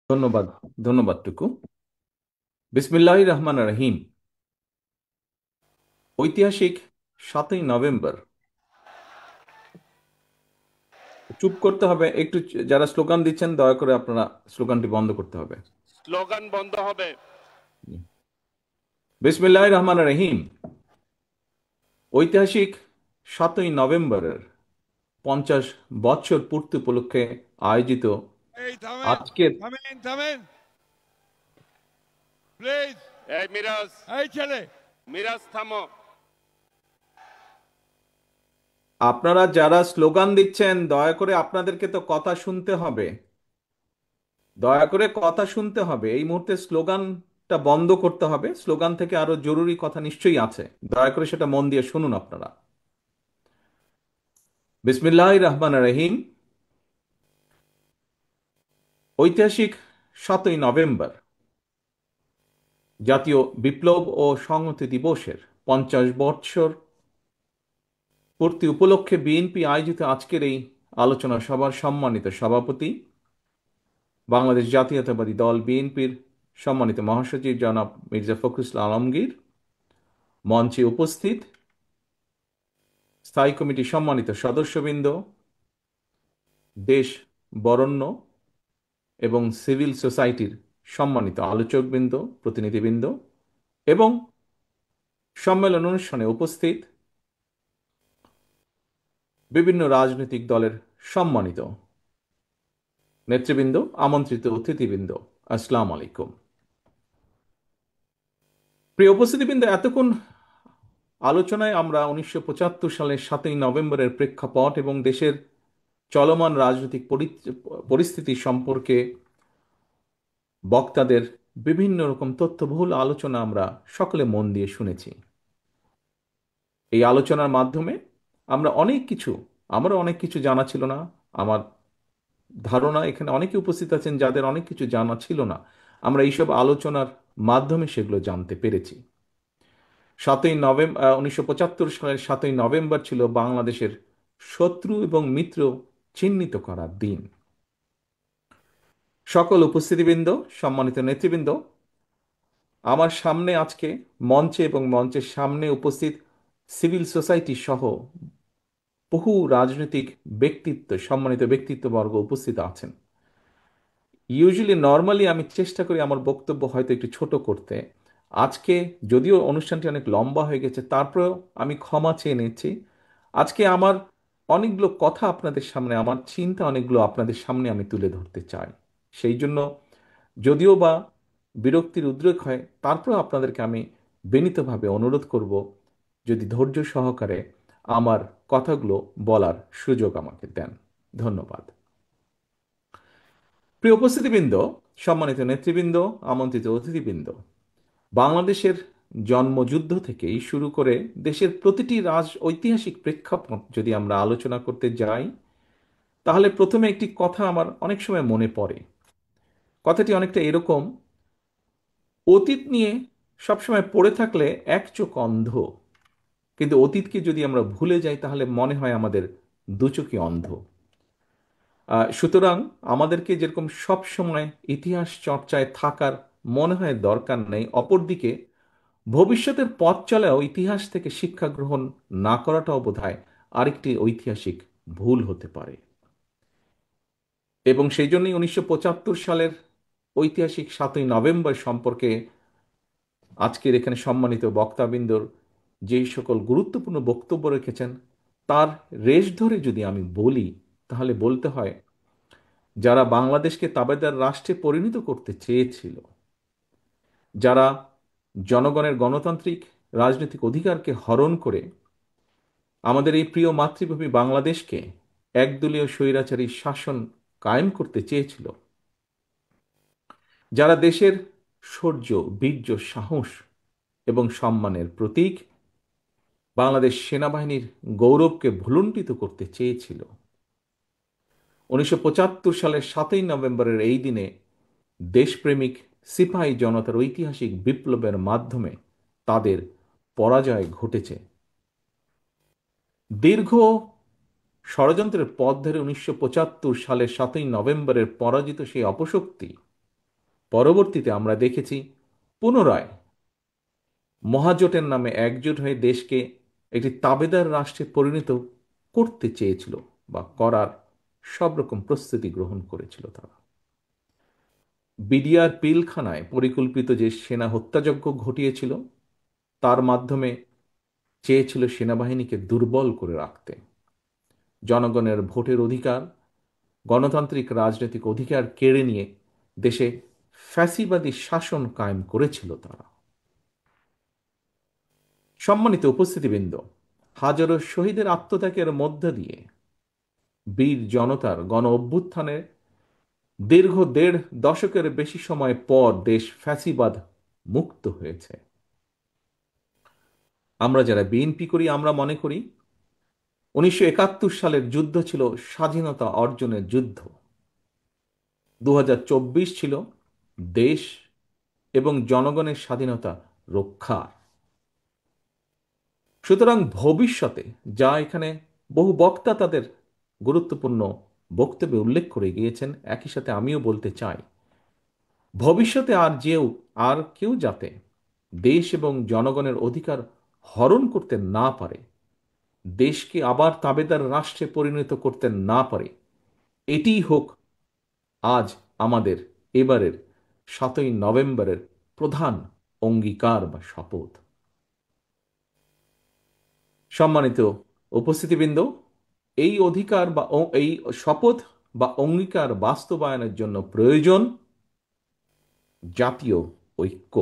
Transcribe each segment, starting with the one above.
ধন্যবাদ। ধন্যবাদ টুকু। বিসমিল্লাহির রহমান রহিম। ঐতিহাসিক 7ই নভেম্বর। চুপ করতে হবে একটু। যারা স্লোগান দিচ্ছেন দয়া করে আপনারা স্লোগানটি বন্ধ করতে হবে। স্লোগান বন্ধ হবে। বিসমিল্লাহির রহমান রহিম। ঐতিহাসিক 7ই নভেম্বরের 50 বছর পূর্তি উপলক্ষে আয়োজিত এই থামেন, আজকের থামেন, থামেন, প্লিজ। এই মিরাজ, এই ছেলে, মিরাজ থামো। আপনারা যারা স্লোগান দিচ্ছেন দয়া করে আপনাদেরকে তো কথা শুনতে হবে। দয়া করে কথা শুনতে হবে। এই মুহূর্তে স্লোগানটা বন্ধ করতে হবে। স্লোগান থেকে আরো জরুরি কথা নিশ্চয়ই আছে। দয়া করে সেটা মন দিয়ে শুনুন আপনারা। বিসমিল্লাহির রহমান রহিম। ঐতিহাসিক 7ই নভেম্বর জাতীয় বিপ্লব ও সংহতি দিবসের 50 বছর পূর্তি উপলক্ষে বিএনপি আয়োজিত আজকের এই আলোচনা সভার সম্মানিত সভাপতি, বাংলাদেশ জাতীয়তাবাদী দল বিএনপির সম্মানিত মহাসচিব জনাব মির্জা ফখরুল ইসলাম আলমগীর, মঞ্চে উপস্থিত স্থায়ী কমিটির সম্মানিত সদস্যবৃন্দ, দেশ বরেণ্য এবং সিভিল সোসাইটির সম্মানিত আলোচকবৃন্দ, প্রতিনিধিবৃন্দ এবং সম্মেলন অনুষ্ঠানে উপস্থিত বিভিন্ন রাজনৈতিক দলের সম্মানিত নেতৃবৃন্দ, আমন্ত্রিত অতিথিবৃন্দ, আসসালামু আলাইকুম। প্রিয় উপস্থিতিবৃন্দ, এতক্ষণ আলোচনায় আমরা 1975 সালের 7ই নভেম্বরের প্রেক্ষাপট এবং দেশের চলমান রাজনৈতিক পরিস্থিতি সম্পর্কে বক্তাদের বিভিন্ন রকম তথ্যবহুল আলোচনা আমরা সকলে মন দিয়ে শুনেছি। এই আলোচনার মাধ্যমে আমরা আমারও অনেক কিছু জানা ছিল না। আমার ধারণা এখানে অনেকে উপস্থিত আছেন যাদের অনেক কিছু জানা ছিল না। আমরা এইসব আলোচনার মাধ্যমে সেগুলো জানতে পেরেছি। 1975 সালের 7ই নভেম্বর ছিল বাংলাদেশের শত্রু এবং মিত্র চিহ্নিত করার দিন। সকল উপস্থিতিবৃন্দ, সম্মানিত নেতৃবৃন্দ, আমার সামনে আজকে মঞ্চে এবং মঞ্চের সামনে উপস্থিত সিভিল সোসাইটি সহ বহু রাজনৈতিক ব্যক্তিত্ব, সম্মানিত ব্যক্তিত্ববর্গ উপস্থিত আছেন। নর্মালি আমি চেষ্টা করি আমার বক্তব্য হয়তো একটু ছোট করতে। আজকে যদিও অনুষ্ঠানটি অনেক লম্বা হয়ে গেছে, তারপরেও আমি ক্ষমা চেয়ে নিচ্ছি। আজকে আমার অনেকগুলো কথা আপনাদের সামনে, আমার চিন্তা অনেকগুলো আপনাদের সামনে আমি তুলে ধরতে চাই। সেই জন্য যদিও বা বিরক্তির উদ্রেক হয়, তারপরেও আপনাদেরকে আমি বিনীতভাবে অনুরোধ করব যদি ধৈর্য সহকারে আমার কথাগুলো বলার সুযোগ আমাকে দেন। ধন্যবাদ। প্রিয় উপস্থিতিবৃন্দ, সম্মানিত নেতৃবৃন্দ, আমন্ত্রিত অতিথিবৃন্দ, বাংলাদেশের জন্মযুদ্ধ থেকেই শুরু করে দেশের প্রতিটি ঐতিহাসিক প্রেক্ষাপট যদি আমরা আলোচনা করতে যাই, তাহলে প্রথমে একটি কথা আমার অনেক সময় মনে পড়ে। কথাটি অনেকটা এরকম: অতীত নিয়ে সবসময় পড়ে থাকলে এক চোখ অন্ধ, কিন্তু অতীতকে যদি আমরা ভুলে যাই তাহলে মনে হয় আমাদের দু চোখই অন্ধ। সুতরাং আমাদেরকে যেরকম সব সময় ইতিহাস চর্চায় থাকার মনে হয় দরকার নেই, অপরদিকে ভবিষ্যতের পথ চলাও ইতিহাস থেকে শিক্ষা গ্রহণ না করাটাও বোধহয় আরেকটি ঐতিহাসিক ভুল হতে পারে। এবং সেই জন্যই 1975 সালের ঐতিহাসিক 7ই নভেম্বর সম্পর্কে আজকের এখানে সম্মানিত বক্তাবৃন্দর যেই সকল গুরুত্বপূর্ণ বক্তব্য রেখেছেন, তার রেশ ধরে যদি আমি বলি তাহলে বলতে হয়, যারা বাংলাদেশকে তাবেদার রাষ্ট্রে পরিণত করতে চেয়েছিল, যারা জনগণের গণতান্ত্রিক রাজনৈতিক অধিকারকে হরণ করে আমাদের এই প্রিয় মাতৃভূমি বাংলাদেশকে একদলীয় স্বৈরাচারী শাসন কায়েম করতে চেয়েছিল, যারা দেশের শৌর্য, বীর্য, সাহস এবং সম্মানের প্রতীক বাংলাদেশ সেনাবাহিনীর গৌরবকে ভুলুণ্ঠিত করতে চেয়েছিল, 1975 সালের 7ই নভেম্বরের এই দিনে দেশপ্রেমিক সিপাহী জনতার ঐতিহাসিক বিপ্লবের মাধ্যমে তাদের পরাজয় ঘটেছে। দীর্ঘ ষড়যন্ত্রের পথ ধরে 1975 সালের 7ই নভেম্বরের পরাজিত সেই অপশক্তি পরবর্তীতে আমরা দেখেছি পুনরায় মহাজোটের নামে একজোট হয়ে দেশকে একটি তাবেদার রাষ্ট্রে পরিণত করতে চেয়েছিল বা করার সব রকম প্রস্তুতি গ্রহণ করেছিল তারা। বিডিআর পিলখানায় পরিকল্পিত যে সেনা হত্যাযজ্ঞ ঘটিয়েছিল, তার মাধ্যমে চেয়েছিল সেনাবাহিনীকে দুর্বল করে রাখতে। জনগণের ভোটের অধিকার, গণতান্ত্রিক রাজনৈতিক অধিকার কেড়ে নিয়ে দেশে ফ্যাসিবাদী শাসন কায়েম করেছিল তারা। সম্মানিত উপস্থিতিবৃন্দ, হাজারো শহীদের আত্মত্যাগের মধ্য দিয়ে বীর জনতার গণ অভ্যুত্থানে দীর্ঘ দেড় দশকের বেশি সময় পর দেশ ফ্যাসিবাদ মুক্ত হয়েছে। আমরা যারা বিএনপি করি, আমরা মনে করি 1971 সালের যুদ্ধ ছিল স্বাধীনতা অর্জনের যুদ্ধ। 2024 ছিল দেশ এবং জনগণের স্বাধীনতা রক্ষার। সুতরাং ভবিষ্যতে, যা এখানে বহু বক্তা তাদের গুরুত্বপূর্ণ বক্তব্যে উল্লেখ করে গিয়েছেন, একই সাথে আমিও বলতে চাই, ভবিষ্যতে আর কেউ যাতে দেশ এবং জনগণের অধিকার হরণ করতে না পারে, দেশকে আবার তাবেদার রাষ্ট্রে পরিণত করতে না পারে, এটিই হোক আজ আমাদের এবারের 7ই নভেম্বরের প্রধান অঙ্গীকার বা শপথ। সম্মানিত উপস্থিতিবৃন্দ, এই অধিকার বা এই শপথ বা অঙ্গীকার বাস্তবায়নের জন্য প্রয়োজন জাতীয় ঐক্য।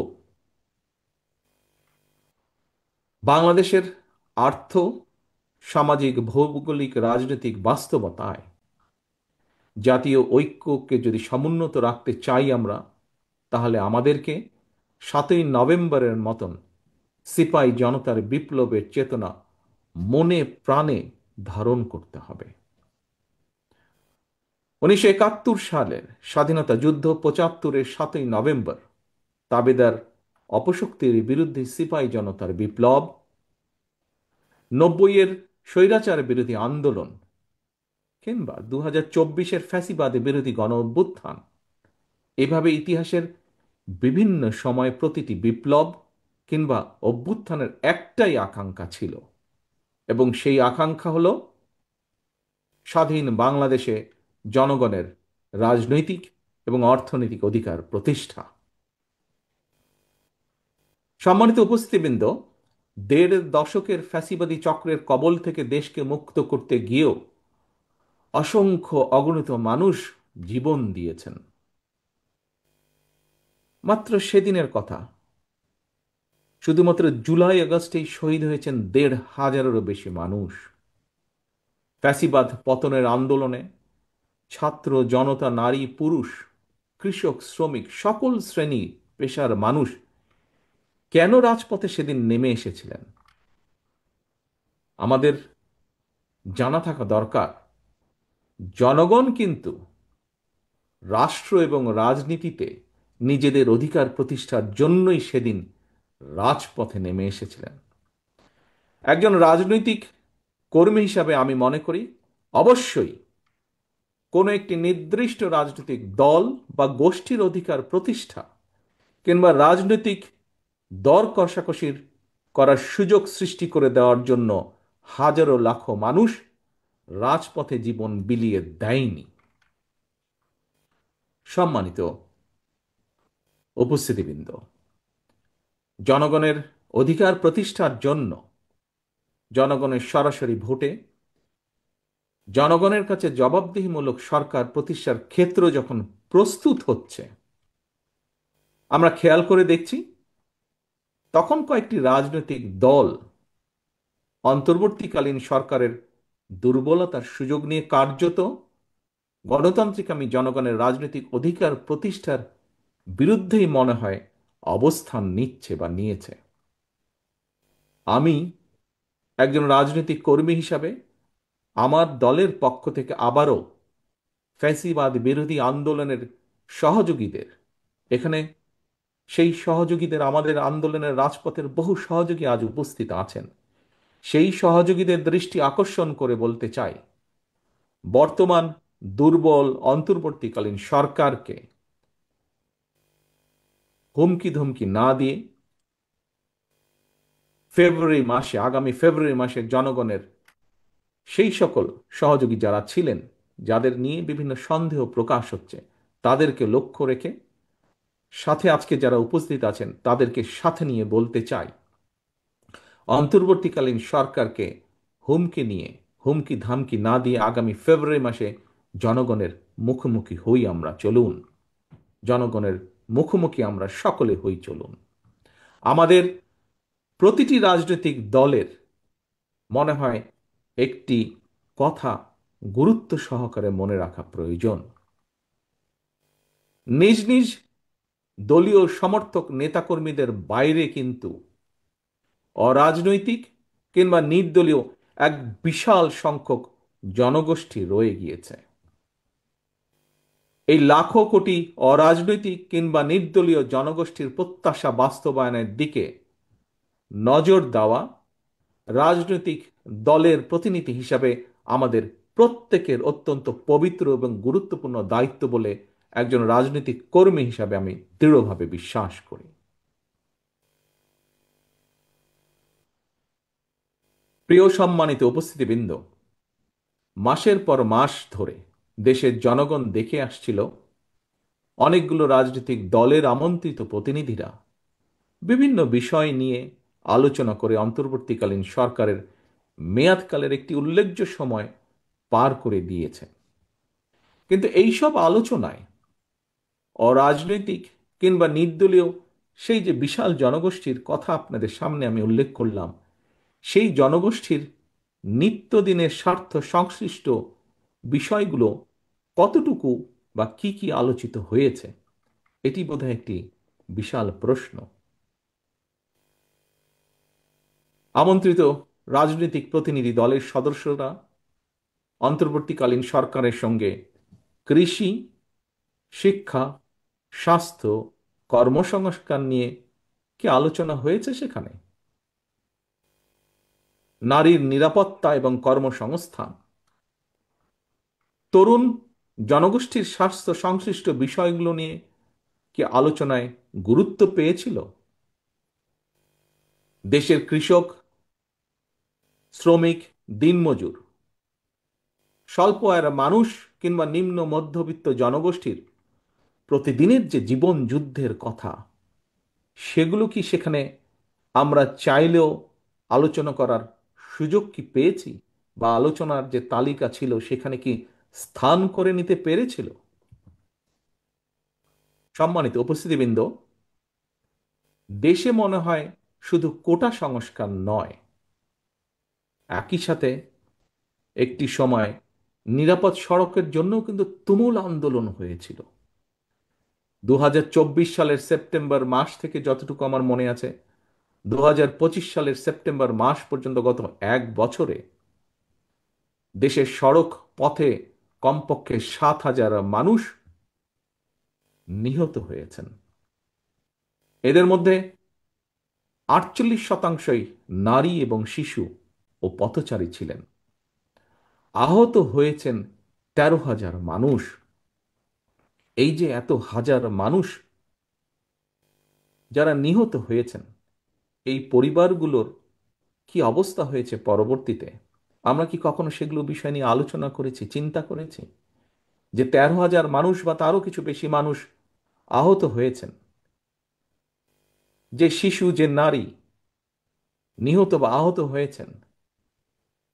বাংলাদেশের আর্থ সামাজিক ভৌগোলিক রাজনৈতিক বাস্তবতায় জাতীয় ঐক্যকে যদি সমুন্নত রাখতে চাই আমরা, তাহলে আমাদেরকে 7ই নভেম্বরের মতন সিপাহী জনতার বিপ্লবের চেতনা মনে প্রাণে ধারণ করতে হবে। 1971 সালের স্বাধীনতা যুদ্ধ, 75-এর 7ই নভেম্বর তাবেদার অপশক্তির বিরুদ্ধে সিপাহী জনতার বিপ্লব, 90-এর স্বৈরাচার বিরোধী আন্দোলন, কিংবা 2024-এর ফ্যাসিবাদ বিরোধী গণ অভ্যুত্থান, এভাবে ইতিহাসের বিভিন্ন সময় প্রতিটি বিপ্লব কিংবা অভ্যুত্থানের একটাই আকাঙ্ক্ষা ছিল, এবং সেই আকাঙ্ক্ষা হল স্বাধীন বাংলাদেশে জনগণের রাজনৈতিক এবং অর্থনৈতিক অধিকার প্রতিষ্ঠা। সম্মানিত উপস্থিতিবৃন্দ, দেড় দশকের ফ্যাসিবাদী চক্রের কবল থেকে দেশকে মুক্ত করতে গিয়েও অসংখ্য অগণিত মানুষ জীবন দিয়েছেন। মাত্র সেদিনের কথা, শুধুমাত্র জুলাই আগস্টেই শহীদ হয়েছেন 1,500-এরও বেশি মানুষ। ফ্যাসিবাদ পতনের আন্দোলনে ছাত্র জনতা, নারী পুরুষ, কৃষক শ্রমিক, সকল শ্রেণী পেশার মানুষ কেন রাজপথে সেদিন নেমে এসেছিলেন? আমাদের জানা থাকা দরকার, জনগণ কিন্তু রাষ্ট্র এবং রাজনীতিতে নিজেদের অধিকার প্রতিষ্ঠার জন্যই সেদিন রাজপথে নেমে এসেছিলেন। একজন রাজনৈতিক কর্মী হিসাবে আমি মনে করি, অবশ্যই কোনো একটি নির্দিষ্ট রাজনৈতিক দল বা গোষ্ঠীর অধিকার প্রতিষ্ঠা কিংবা রাজনৈতিক দর কষাকষির করার সুযোগ সৃষ্টি করে দেওয়ার জন্য হাজারো লাখো মানুষ রাজপথে জীবন বিলিয়ে দেয়নি। সম্মানিত উপস্থিতিবৃন্দ, জনগণের অধিকার প্রতিষ্ঠার জন্য জনগণের সরাসরি ভোটে জনগণের কাছে জবাবদিহিমূলক সরকার প্রতিষ্ঠার ক্ষেত্র যখন প্রস্তুত হচ্ছে, আমরা খেয়াল করে দেখছি তখন কয়েকটি রাজনৈতিক দল অন্তর্বর্তীকালীন সরকারের দুর্বলতার সুযোগ নিয়ে কার্যত গণতান্ত্রিক আমি জনগণের রাজনৈতিক অধিকার প্রতিষ্ঠার বিরুদ্ধেই মনে হয় অবস্থান নিচ্ছে বা নিয়েছে। আমি একজন রাজনৈতিক কর্মী হিসাবে আমার দলের পক্ষ থেকে আবারও ফ্যাসিবাদ বিরোধী আন্দোলনের সহযোগীদের, এখানে সেই সহযোগীদের, আমাদের আন্দোলনের রাজপথের বহু সহযোগী আজ উপস্থিত আছেন, সেই সহযোগীদের দৃষ্টি আকর্ষণ করে বলতে চাই, বর্তমান দুর্বল অন্তর্বর্তীকালীন সরকারকে হুমকি ধমকি না দিয়ে আগামী ফেব্রুয়ারি মাসে জনগণের সেই সকল সহযোগী যারা ছিলেন, যাদের নিয়ে বিভিন্ন সন্দেহ প্রকাশ হচ্ছে, তাদেরকে লক্ষ্য রেখে সাথে আজকে যারা উপস্থিত আছেন তাদেরকে সাথে নিয়ে বলতে চাই, অন্তর্বর্তীকালীন সরকারকে হুমকি ধামকি না দিয়ে আগামী ফেব্রুয়ারি মাসে জনগণের মুখোমুখি হই আমরা, চলুন। জনগণের মুখোমুখি আমরা সকলে হই, চলুন। আমাদের প্রতিটি রাজনৈতিক দলের মনে হয় একটি কথা গুরুত্ব সহকারে মনে রাখা প্রয়োজন। নিজ নিজ দলীয় সমর্থক নেতাকর্মীদের বাইরে কিন্তু অরাজনৈতিক কিংবা নির্দলীয় এক বিশাল সংখ্যক জনগোষ্ঠী রয়ে গিয়েছে। এই লাখো কোটি অরাজনৈতিক কিংবা নির্দলীয় জনগোষ্ঠীর প্রত্যাশা বাস্তবায়নের দিকে নজর দেওয়া রাজনৈতিক দলের প্রতিনিধি হিসাবে আমাদের প্রত্যেকের অত্যন্ত পবিত্র এবং গুরুত্বপূর্ণ দায়িত্ব বলে একজন রাজনৈতিক কর্মী হিসাবে আমি দৃঢ়ভাবে বিশ্বাস করি। প্রিয় সম্মানিত উপস্থিতিবৃন্দ, মাসের পর মাস ধরে দেশের জনগণ দেখে আসছিল অনেকগুলো রাজনৈতিক দলের আমন্ত্রিত প্রতিনিধিরা বিভিন্ন বিষয় নিয়ে আলোচনা করে অন্তর্বর্তীকালীন সরকারের মেয়াদকালের একটি উল্লেখ্য সময় পার করে দিয়েছে। কিন্তু এইসব আলোচনায় অরাজনৈতিক কিংবা নির্দলীয় সেই যে বিশাল জনগোষ্ঠীর কথা আপনাদের সামনে আমি উল্লেখ করলাম, সেই জনগোষ্ঠীর নিত্যদিনের স্বার্থ সংশ্লিষ্ট বিষয়গুলো কতটুকু বা কি কি আলোচিত হয়েছে, এটি বোধহয় একটি বিশাল প্রশ্ন। আমন্ত্রিত রাজনৈতিক প্রতিনিধি দলের সদস্যরা অন্তর্বর্তীকালীন সরকারের সঙ্গে কৃষি, শিক্ষা, স্বাস্থ্য, কর্মসংস্থান নিয়ে কি আলোচনা হয়েছে? সেখানে নারীর নিরাপত্তা এবং কর্মসংস্থান, তরুণ জনগোষ্ঠীর স্বাস্থ্য সংশ্লিষ্ট বিষয়গুলো নিয়ে কি আলোচনায় গুরুত্ব পেয়েছিল? দেশের কৃষক, শ্রমিক, দিনমজুর, স্বল্প আয়ের মানুষ কিংবা নিম্ন মধ্যবিত্ত জনগোষ্ঠীর প্রতিদিনের যে জীবন যুদ্ধের কথা, সেগুলো কি সেখানে আমরা চাইলেও আলোচনা করার সুযোগ কি পেয়েছি? বা আলোচনার যে তালিকা ছিল সেখানে কি স্থান করে নিতে পেরেছিল? সম্মানিত উপস্থিতিবৃন্দ, দেশে মনে হয় শুধু কোটা সংস্কার নয়, একই সাথে একটি সময় নিরাপদ সড়কের জন্যও কিন্তু তুমুল আন্দোলন হয়েছিল। 2024 সালের সেপ্টেম্বর মাস থেকে যতটুকু আমার মনে আছে, 2025 সালের সেপ্টেম্বর মাস পর্যন্ত গত এক বছরে দেশের সড়ক পথে কমপক্ষে 7,000 মানুষ নিহত হয়েছেন। এদের মধ্যে 48% নারী এবং শিশু ও পথচারী ছিলেন। আহত হয়েছেন 13,000 মানুষ। এই যে এত হাজার মানুষ যারা নিহত হয়েছেন, এই পরিবারগুলোর কি অবস্থা হয়েছে পরবর্তীতে, আমরা কি কখনো সেগুলো বিষয় নিয়ে আলোচনা করেছি, চিন্তা করেছি? যে 13,000 মানুষ বা তারও কিছু বেশি মানুষ আহত হয়েছেন, যে শিশু, যে নারী নিহত বা আহত হয়েছেন,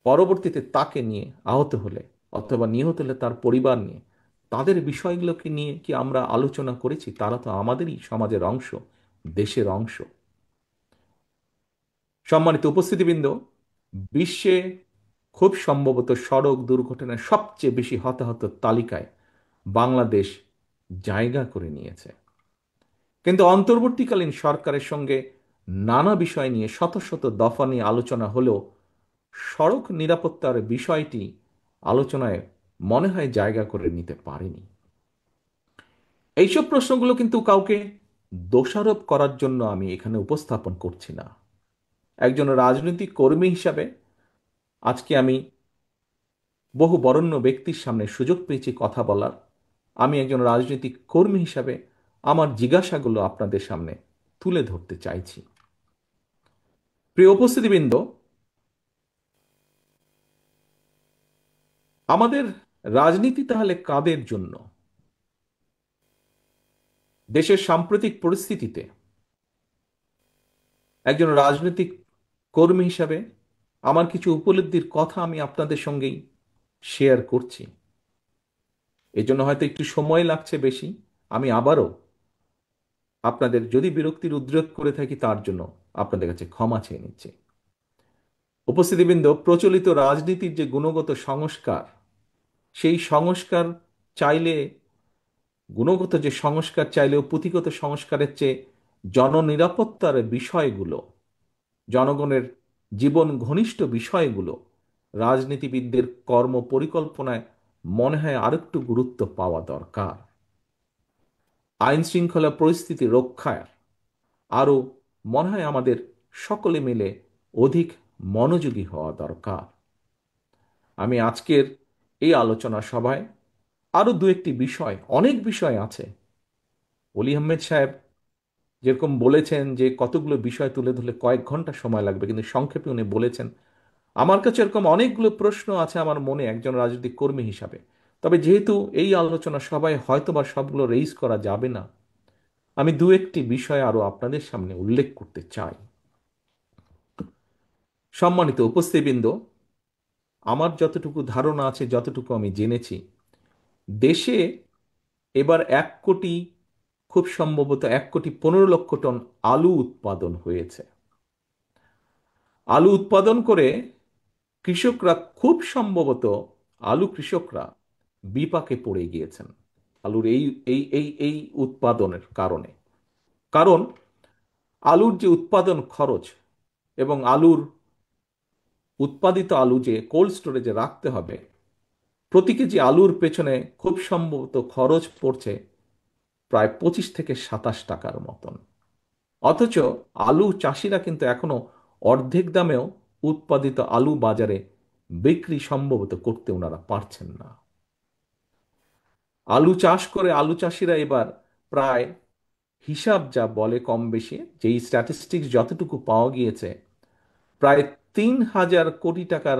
পরবর্তীতে তাকে নিয়ে আহত হলে অথবা নিহত হলে তার পরিবার নিয়ে, তাদের বিষয়গুলোকে নিয়ে কি আমরা আলোচনা করেছি? তারা তো আমাদেরই সমাজের অংশ, দেশের অংশ। সম্মানিত উপস্থিতিবৃন্দ, বিশ্বে খুব সম্ভবত সড়ক দুর্ঘটনায় সবচেয়ে বেশি হতাহতের তালিকায় বাংলাদেশ জায়গা করে নিয়েছে। কিন্তু অন্তর্বর্তীকালীন সরকারের সঙ্গে নানা বিষয় নিয়ে শত শত দফা নিয়ে আলোচনা হলেও সড়ক নিরাপত্তার বিষয়টি আলোচনায় মনে হয় জায়গা করে নিতে পারেনি। এইসব প্রশ্নগুলো কিন্তু কাউকে দোষারোপ করার জন্য আমি এখানে উপস্থাপন করছি না। একজন রাজনৈতিক কর্মী হিসাবে আজকে আমি বহু বরেণ্য ব্যক্তির সামনে সুযোগ পেয়েছি কথা বলার। আমি একজন রাজনৈতিক কর্মী হিসাবে আমার জিজ্ঞাসাগুলো আপনাদের সামনে তুলে ধরতে চাইছি। প্রিয় উপস্থিতিবৃন্দ, আমাদের রাজনীতি তাহলে কাদের জন্য? দেশের সাম্প্রতিক পরিস্থিতিতে একজন রাজনৈতিক কর্মী হিসাবে আমার কিছু উপলব্ধির কথা আমি আপনাদের সঙ্গেই শেয়ার করছি। এজন্য হয়তো একটু সময় লাগছে বেশি। আমি আবারও আপনাদের যদি বিরক্তির উদ্রেক করে থাকি তার জন্য আপনাদের কাছে ক্ষমা চেয়ে নিচ্ছি। উপস্থিতিবৃন্দ, প্রচলিত রাজনীতির যে গুণগত সংস্কার, সেই সংস্কার চাইলে, গুণগত যে সংস্কার চাইলেও পুঁথিগত সংস্কারের চেয়ে জননিরাপত্তার বিষয়গুলো, জনগণের জীবন ঘনিষ্ঠ বিষয়গুলো রাজনীতিবিদদের কর্ম পরিকল্পনায় মনে হয় আরেকটু গুরুত্ব পাওয়া দরকার। আইন শৃঙ্খলা পরিস্থিতি রক্ষায় আরও মনে হয় আমাদের সকলে মিলে অধিক মনোযোগী হওয়া দরকার। আমি আজকের এই আলোচনা সভায় আরও দু একটি বিষয়, অনেক বিষয় আছে। অলি আহমেদ সাহেব যেরকম বলেছেন যে কতগুলো বিষয় তুলে ধরলে কয়েক ঘন্টা সময় লাগবে, কিন্তু সংক্ষেপে উনি বলেছেন। আমার কাছে এরকম অনেকগুলো প্রশ্ন আছে আমার মনে একজন রাজনৈতিক কর্মী হিসাবে। তবে যেহেতু এই আলোচনা সভায় হয়তোবা সবগুলো রেইজ করা যাবে না, আমি দু একটি বিষয় আরো আপনাদের সামনে উল্লেখ করতে চাই। সম্মানিত উপস্থিতিবৃন্দ, আমার যতটুকু ধারণা আছে, যতটুকু আমি জেনেছি, দেশে এবার 1 কোটি, খুব সম্ভবত 1,15,00,000 টন আলু উৎপাদন হয়েছে। আলু উৎপাদন করে কৃষকরা খুব সম্ভবত, আলু কৃষকরা বিপাকে পড়ে গিয়েছেন আলুর এই এই এই এই উৎপাদনের কারণে। কারণ আলুর যে উৎপাদন খরচ এবং আলুর উৎপাদিত আলু যে কোল্ড স্টোরেজে রাখতে হবে, প্রতি কেজি আলুর পেছনে খুব সম্ভবত খরচ পড়ছে প্রায় 25 থেকে 27 টাকার মতন। অথচ আলু চাষিরা কিন্তু এখনো অর্ধেক দামেও উৎপাদিত আলু বাজারে বিক্রি সম্ভবত করতে ওনারা পারছেন না। আলু চাষ করে আলু চাষিরা এবার প্রায়, হিসাব যা বলে কম বেশি, যেই স্ট্যাটিস্টিক্স যতটুকু পাওয়া গিয়েছে, প্রায় 3,000 কোটি টাকার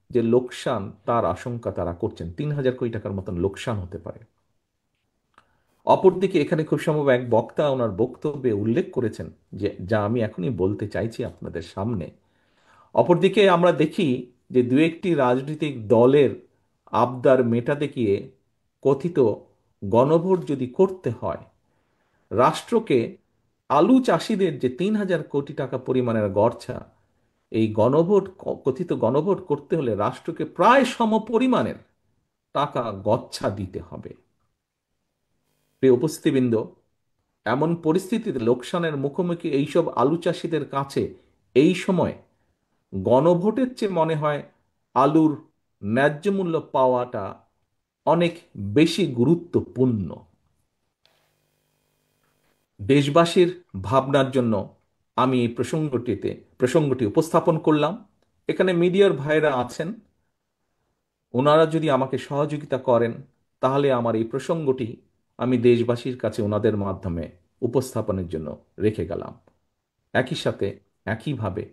যে লোকসান তার আশঙ্কা তারা করছেন। 3,000 কোটি টাকার মতন লোকসান হতে পারে। অপরদিকে এখানে খুব সম্ভব এক বক্তা ওনার বক্তব্যে উল্লেখ করেছেন যে, যা আমি এখনই বলতে চাইছি আপনাদের সামনে। অপরদিকে আমরা দেখি যে দু একটি রাজনৈতিক দলের আবদার মেটাতে গিয়ে কথিত গণভোট যদি করতে হয়, রাষ্ট্রকে আলু চাষিদের যে 3,000 কোটি টাকা পরিমাণের গড়ছা, এই গণভোট, কথিত গণভোট করতে হলে রাষ্ট্রকে প্রায় সমপরিমাণের টাকা গচ্ছা দিতে হবে। প্রিয় উপস্থিতিবৃন্দ, এমন পরিস্থিতিতে লোকসানের মুখোমুখি এইসব আলু চাষিদের কাছে এই সময় গণভোটের চেয়ে মনে হয় আলুর ন্যায্য মূল্য পাওয়াটা অনেক বেশি গুরুত্বপূর্ণ। দেশবাসীর ভাবনার জন্য আমি এই প্রসঙ্গটি উপস্থাপন করলাম। এখানে মিডিয়ার ভাইরা আছেন, ওনারা যদি আমাকে সহযোগিতা করেন তাহলে আমার এই প্রসঙ্গটি আমি দেশবাসীর কাছে ওনাদের মাধ্যমে উপস্থাপনের জন্য রেখে গেলাম। একই সাথে, একইভাবে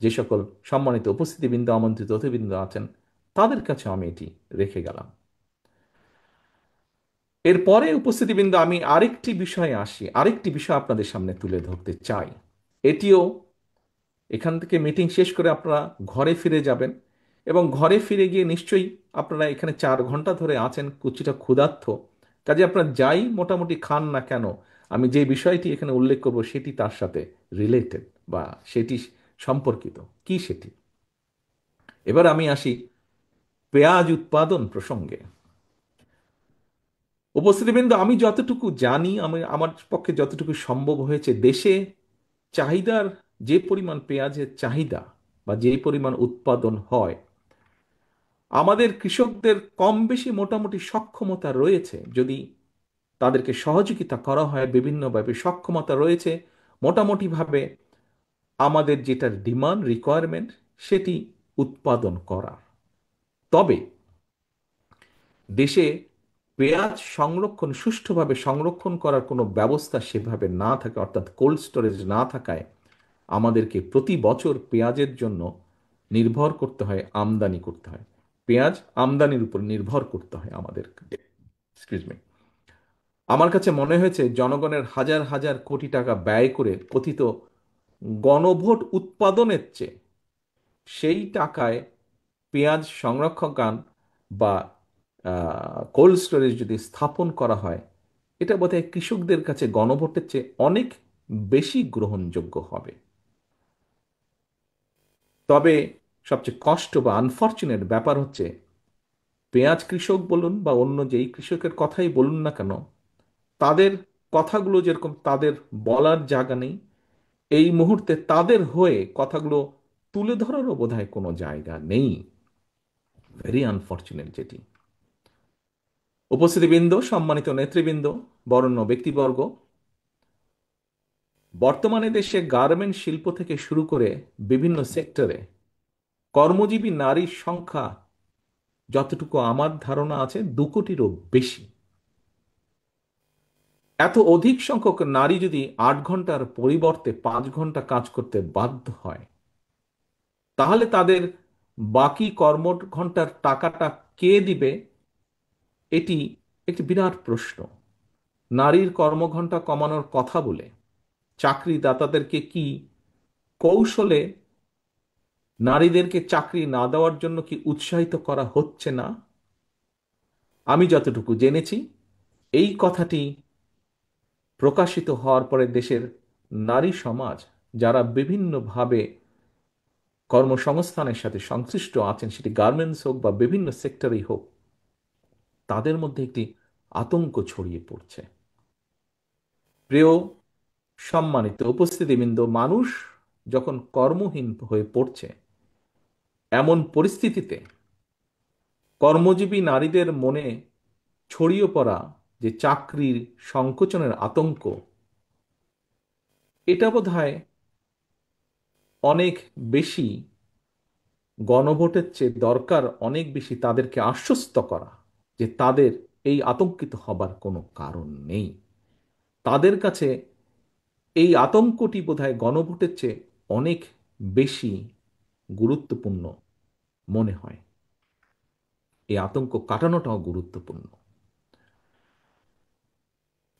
যে সকল সম্মানিত উপস্থিতিবৃন্দ, আমন্ত্রিত অতিবৃন্দ আছেন, তাদের কাছে আমি এটি রেখে গেলাম। এরপরে উপস্থিতিবৃন্দ, আমি আরেকটি বিষয়ে আসি, আরেকটি বিষয় আপনাদের সামনে তুলে ধরতে চাই। এটিও, এখান থেকে মিটিং শেষ করে আপনারা ঘরে ফিরে যাবেন এবং ঘরে ফিরে গিয়ে নিশ্চয়ই আপনারা এখানে 4 ঘন্টা ধরে আছেন, কিছুটা ক্ষুধার্ত, কাজে আপনারা যাই মোটামুটি খান না কেন, আমি যে বিষয়টি এখানে উল্লেখ করব সেটি তার সাথে রিলেটেড বা সেটি সম্পর্কিত। কি সেটি? এবার আমি আসি পেঁয়াজ উৎপাদন প্রসঙ্গে। উপস্থিতিবৃন্দ, আমি যতটুকু জানি, আমি আমার পক্ষে যতটুকু সম্ভব হয়েছে, দেশে চাহিদার, যে পরিমাণ পেঁয়াজের চাহিদা বা যে পরিমাণ উৎপাদন হয়, আমাদের কৃষকদের কম বেশি মোটামুটি সক্ষমতা রয়েছে, যদি তাদেরকে সহযোগিতা করা হয় বিভিন্নভাবে, সক্ষমতা রয়েছে মোটামুটিভাবে আমাদের যেটা ডিমান্ড, রিকোয়ারমেন্ট, সেটি উৎপাদন করার। তবে দেশে পেঁয়াজ সংরক্ষণ সুষ্ঠুভাবে সংরক্ষণ করার কোনো ব্যবস্থা সেভাবে না থাকে, অর্থাৎ কোল্ড স্টোরেজ না থাকায় আমাদেরকে প্রতি বছর পেঁয়াজের জন্য নির্ভর করতে হয়, আমদানি করতে হয়। পেঁয়াজ আমদানির উপর নির্ভর করতে হয় আমাদের। Excuse me. আমার কাছে মনে হয়েছে জনগণের হাজার হাজার কোটি টাকা ব্যয় করে কথিত গণভোট উৎপাদনের চেয়ে সেই টাকায় পেঁয়াজ সংরক্ষণাগার বা কোল্ড স্টোরেজ যদি স্থাপন করা হয়, এটা বোধহয় কৃষকদের কাছে গণভোটের চেয়ে অনেক বেশি গ্রহণযোগ্য হবে। তবে সবচেয়ে কষ্ট বা আনফর্চুনেট ব্যাপার হচ্ছে, পেঁয়াজ কৃষক বলুন বা অন্য যেই কৃষকের কথাই বলুন না কেন, তাদের কথাগুলো যেরকম তাদের বলার জায়গা নেই, এই মুহূর্তে তাদের হয়ে কথাগুলো তুলে ধরারও বোধহয় কোনো জায়গা নেই। ভেরি আনফর্চুনেট যেটি। উপস্থিতিবৃন্দ, সম্মানিত নেতৃবৃন্দ, বরেণ্য ব্যক্তিবর্গ, বর্তমানে দেশে গার্মেন্ট শিল্প থেকে শুরু করে বিভিন্ন সেক্টরে কর্মজীবী নারীর সংখ্যা যতটুকু আমার ধারণা আছে 2 কোটিরও বেশি। এত অধিক সংখ্যক নারী যদি 8 ঘন্টার পরিবর্তে 5 ঘন্টা কাজ করতে বাধ্য হয়, তাহলে তাদের বাকি কর্ম ঘন্টার টাকাটা কে দিবে? এটি একটি বিরাট প্রশ্ন। নারীর কর্মঘণ্টা কমানোর কথা বলে চাকরিদাতাদেরকে কি কৌশলে নারীদেরকে চাকরি না দেওয়ার জন্য কি উৎসাহিত করা হচ্ছে না? আমি যতটুকু জেনেছি, এই কথাটি প্রকাশিত হওয়ার পরে দেশের নারী সমাজ, যারা বিভিন্নভাবে কর্মসংস্থানের সাথে সংশ্লিষ্ট আছেন, সেটি গার্মেন্টস হোক বা বিভিন্ন সেক্টরেই হোক, তাদের মধ্যে একটি আতঙ্ক ছড়িয়ে পড়ছে। প্রিয় সম্মানিত উপস্থিতিবৃন্দ, মানুষ যখন কর্মহীন হয়ে পড়ছে, এমন পরিস্থিতিতে কর্মজীবী নারীদের মনে ছড়িয়ে পড়া যে চাকরির সংকোচনের আতঙ্ক, এটা বোধহয় অনেক বেশি গণভোটের চেয়ে দরকার, অনেক বেশি তাদেরকে আশ্বস্ত করা যে তাদের এই আতঙ্কিত হবার কোনো কারণ নেই। তাদের কাছে এই আতঙ্কটি বোধহয় গণভোটের চেয়ে অনেক বেশি গুরুত্বপূর্ণ মনে হয়। এই আতঙ্ক কাটানোটাও গুরুত্বপূর্ণ।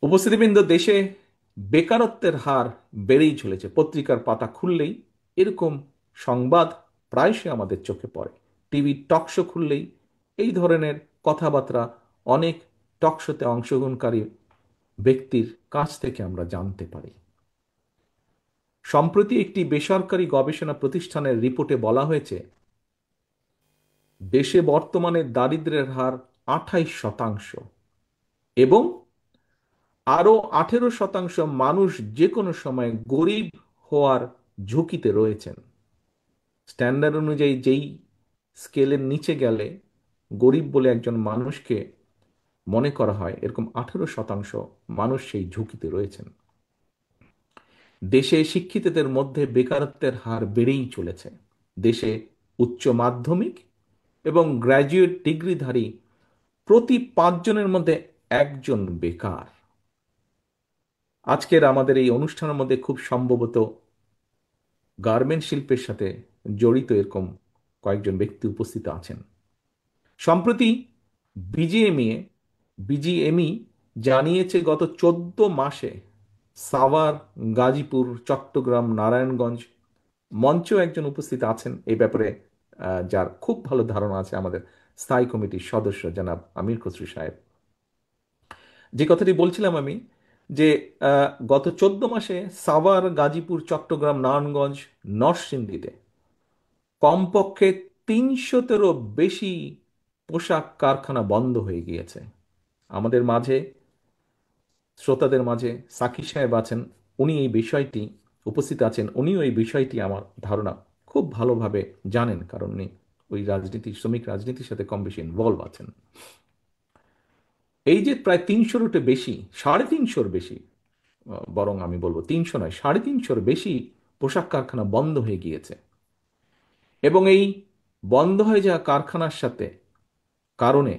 উপস্থিতিবৃন্দ, দেশে বেকারত্বের হার বেড়েই চলেছে। পত্রিকার পাতা খুললেই এরকম সংবাদ প্রায়শই আমাদের চোখে পড়ে। টিভি টকশো খুললেই এই ধরনের কথাবার্তা অনেক টকশোতে অংশগ্রহণকারী ব্যক্তির কাছ থেকে আমরা জানতে পারি। সম্প্রতি একটি বেসরকারি গবেষণা প্রতিষ্ঠানের রিপোর্টে বলা হয়েছে, দেশে বর্তমানে দারিদ্র্যের হার 28% এবং আরও 18% মানুষ যে কোনো সময় গরিব হওয়ার ঝুঁকিতে রয়েছেন। স্ট্যান্ডার্ড অনুযায়ী যেই স্কেলের নিচে গেলে গরিব বলে একজন মানুষকে মনে করা হয়, এরকম 18% মানুষ সেই ঝুঁকিতে রয়েছেন। দেশে শিক্ষিতদের মধ্যে বেকারত্বের হার বেড়েই চলেছে। দেশে উচ্চ মাধ্যমিক এবং গ্র্যাজুয়েট ডিগ্রিধারী প্রতি 5 জনের মধ্যে একজন বেকার। আজকের আমাদের এই অনুষ্ঠানের মধ্যে খুব সম্ভবত গার্মেন্ট শিল্পের সাথে জড়িত এরকম কয়েকজন ব্যক্তি উপস্থিত আছেন। সম্প্রতি বিজিএমইএ বিজিএমই জানিয়েছে, গত 14 মাসে সাভার, গাজীপুর, চট্টগ্রাম, নারায়ণগঞ্জ, মঞ্চেও একজন উপস্থিত আছেন এই ব্যাপারে, যার খুব ভালো ধারণা আছে, আমাদের স্থায়ী কমিটির সদস্য জনাব আমির খসরু সাহেব। যে কথাটি বলছিলাম আমি, যে গত 14 মাসে সাভার, গাজীপুর, চট্টগ্রাম, নারায়ণগঞ্জ, নরসিংদীতে কমপক্ষে 300-তেরও বেশি পোশাক কারখানা বন্ধ হয়ে গিয়েছে। আমাদের মাঝে, শ্রোতাদের মাঝে সাকি সাহেব আছেন, উনি এই বিষয়টি উপস্থিত আছেন, উনিও এই বিষয়টি আমার ধারণা খুব ভালোভাবে জানেন, কারণ উনি ওই রাজনীতি, শ্রমিক রাজনীতির সাথে কম বেশি ইনভলভ আছেন। এই যে প্রায় 300-র বেশি, 350-র বেশি, বরং আমি বলবো 300 নয়, 350-র বেশি পোশাক কারখানা বন্ধ হয়ে গিয়েছে। এবং এই বন্ধ হয়ে যাওয়া কারখানার সাথে কারণে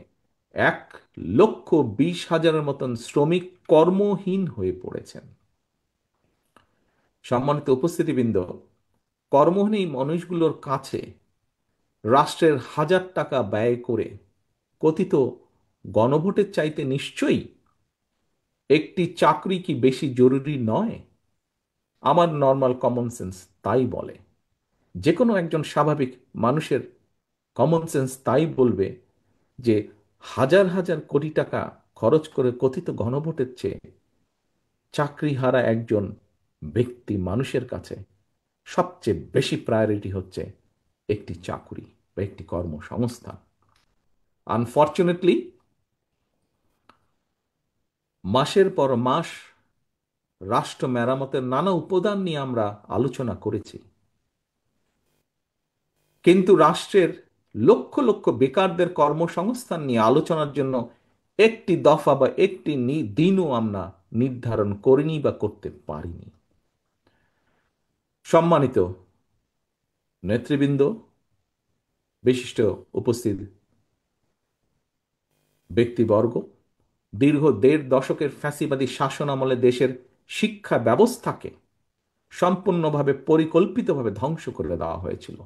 1,20,000-এর মতন শ্রমিক কর্মহীন হয়ে পড়েছেন। সম্মানিত উপস্থিতিবৃন্দ, কর্মহীন এই মানুষগুলোর কাছে রাষ্ট্রের হাজার টাকা ব্যয় করে কথিত গণভোটের চাইতে নিশ্চয়ই একটি চাকরি কি বেশি জরুরি নয়? আমার নর্মাল কমন সেন্স তাই বলে। যে কোনো একজন স্বাভাবিক মানুষের কমন সেন্স তাই বলবে যে হাজার হাজার কোটি টাকা খরচ করে কথিত গণভোটের চেয়ে চাকরিহারা একজন ব্যক্তি মানুষের কাছে সবচেয়ে বেশি প্রায়োরিটি হচ্ছে একটি চাকরি বা একটি কর্মসংস্থান। আনফর্চুনেটলি মাসের পর মাস রাষ্ট্র মেরামতের নানা উপাদান নিয়ে আমরা আলোচনা করেছি, কিন্তু রাষ্ট্রের লক্ষ লক্ষ বেকারদের কর্মসংস্থান নিয়ে আলোচনার জন্য একটি দফা বা একটি দিনও আমরা নির্ধারণ করিনি বা করতে পারিনি। সম্মানিত নেতৃবৃন্দ, বিশিষ্ট উপস্থিত ব্যক্তিবর্গ, দীর্ঘ 1.5 দশকের ফ্যাসিবাদী শাসন আমলে দেশের শিক্ষা ব্যবস্থাকে সম্পূর্ণভাবে পরিকল্পিতভাবে ধ্বংস করে দেওয়া হয়েছিল।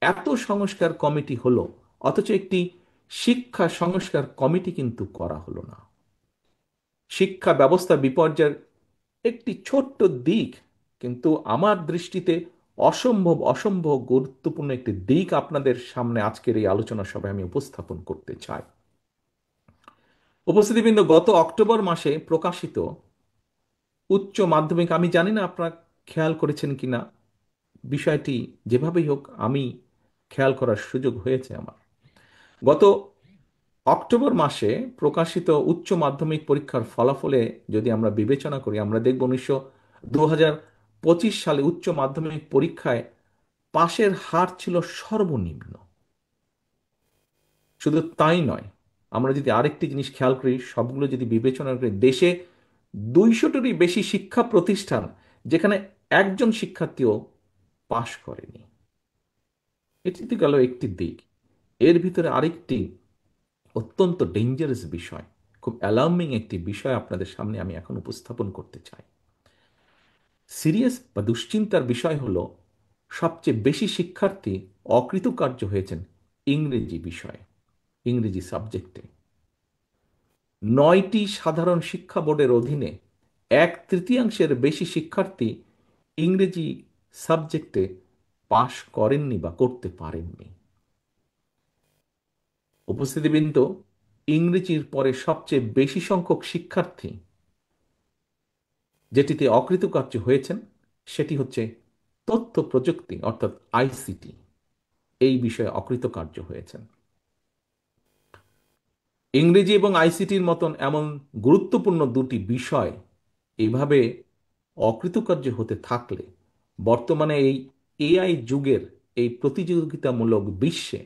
এত সংস্কার কমিটি হলো, অথচ একটি শিক্ষা সংস্কার কমিটি কিন্তু করা হলো না। শিক্ষা ব্যবস্থা বিপর্যয়ের একটি ছোট্ট দিক, কিন্তু আমার দৃষ্টিতে অসম্ভব অসম্ভব গুরুত্বপূর্ণ একটি দিক আপনাদের সামনে আজকের এই আলোচনা সভায় আমি উপস্থাপন করতে চাই। উপস্থিতিবৃন্দ, গত অক্টোবর মাসে প্রকাশিত উচ্চ মাধ্যমিক, আমি জানি না আপনারা খেয়াল করেছেন কিনা বিষয়টি, যেভাবেই হোক আমি খেয়াল করার সুযোগ হয়েছে আমার। গত অক্টোবর মাসে প্রকাশিত উচ্চ মাধ্যমিক পরীক্ষার ফলাফলে যদি আমরা বিবেচনা করি, আমরা দেখব 2025 সালে উচ্চ মাধ্যমিক পরীক্ষায় পাশের হার ছিল সর্বনিম্ন। শুধু তাই নয়, আমরা যদি আরেকটি জিনিস খেয়াল করি, সবগুলো যদি বিবেচনা করি, দেশে 200-টিরই বেশি শিক্ষা প্রতিষ্ঠান যেখানে একজন শিক্ষার্থীও পাশ করেনি। এটি তো গেল একটি দিক। এর ভিতরে আরেকটি অত্যন্ত ডেঞ্জারাস বিষয়, খুব অ্যালার্মিং একটি বিষয় আপনাদের সামনে আমি এখন উপস্থাপন করতে চাই। সিরিয়াস বা দুশ্চিন্তার বিষয় হলো, সবচেয়ে বেশি শিক্ষার্থী অকৃতকার্য হয়েছেন ইংরেজি বিষয়ে, ইংরেজি সাবজেক্টে। 9টি সাধারণ শিক্ষা বোর্ডের অধীনে 1/3 বেশি শিক্ষার্থী ইংরেজি সাবজেক্টে পাশ করেননি বা করতে পারেননি। উপস্থিতিবৃন্দ, ইংরেজির পরে সবচেয়ে বেশি সংখ্যক শিক্ষার্থী যেটিতে অকৃতকার্য হয়েছেন সেটি হচ্ছে তথ্য প্রযুক্তি, অর্থাৎ আইসিটি। এই বিষয়ে অকৃতকার্য হয়েছেন। ইংরেজি এবং আইসিটির মতন এমন গুরুত্বপূর্ণ দুটি বিষয় এইভাবে অকৃতকার্য হতে থাকলে বর্তমানে এই এআই যুগের এই প্রতিযোগিতামূলক বিশ্বে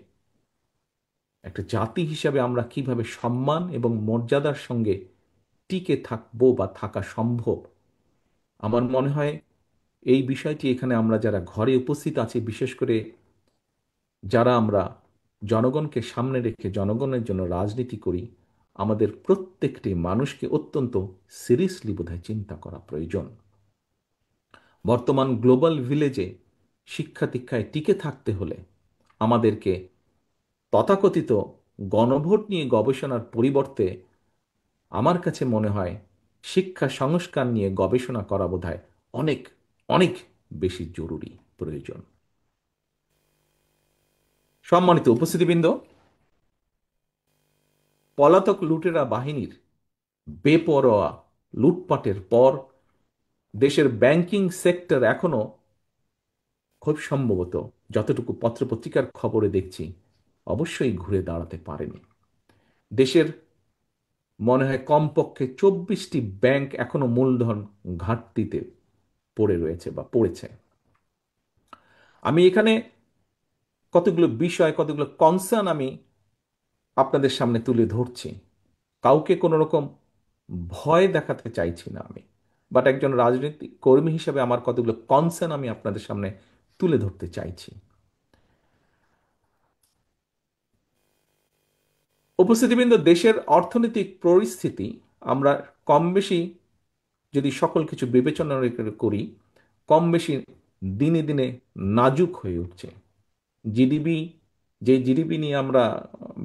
একটা জাতি হিসাবে আমরা কিভাবে সম্মান এবং মর্যাদার সঙ্গে টিকে থাকবো বা থাকা সম্ভব, আমার মনে হয় এই বিষয়টি এখানে আমরা যারা ঘরে উপস্থিত আছি, বিশেষ করে যারা আমরা জনগণকে সামনে রেখে জনগণের জন্য রাজনীতি করি, আমাদের প্রত্যেকটি মানুষকে অত্যন্ত সিরিয়াসলি বোধহয় চিন্তা করা প্রয়োজন। বর্তমান গ্লোবাল ভিলেজে শিক্ষা দীক্ষায় টিকে থাকতে হলে আমাদেরকে তথাকথিত গণভোট নিয়ে গবেষণার পরিবর্তে আমার কাছে মনে হয় শিক্ষা সংস্কার নিয়ে গবেষণা করা বোধহয় অনেক অনেক বেশি জরুরি প্রয়োজন। সম্মানিত উপস্থিতিবৃন্দ, পলাতক লুটেরা বাহিনীর বেপরোয়া লুটপাটের পর দেশের ব্যাংকিং সেক্টর এখনো খুব সম্ভবত, যতটুকু পত্রপত্রিকার খবরে দেখছি, অবশ্যই ঘুরে দাঁড়াতে পারেনি। দেশের মনে হয় কমপক্ষে 24টি ব্যাংক এখনো মূলধন ঘাটতিতে পড়ে রয়েছে বা পড়েছে। আমি এখানে কতগুলো বিষয়, কতগুলো কনসার্ন আমি আপনাদের সামনে তুলে ধরছি। কাউকে কোনো রকম ভয় দেখাতে চাইছি না আমি, বাট একজন রাজনৈতিক কর্মী হিসেবে আমার কতগুলো কনসার্ন আমি আপনাদের সামনে তুলে ধরতে চাইছি। উপস্থিতিবৃন্দ, দেশের অর্থনৈতিক পরিস্থিতি আমরা কম বেশি যদি সকল কিছু বিবেচনা করি, কম বেশি দিনে দিনে নাজুক হয়ে উঠছে। জিডিপি, যে জিডিপি নিয়ে আমরা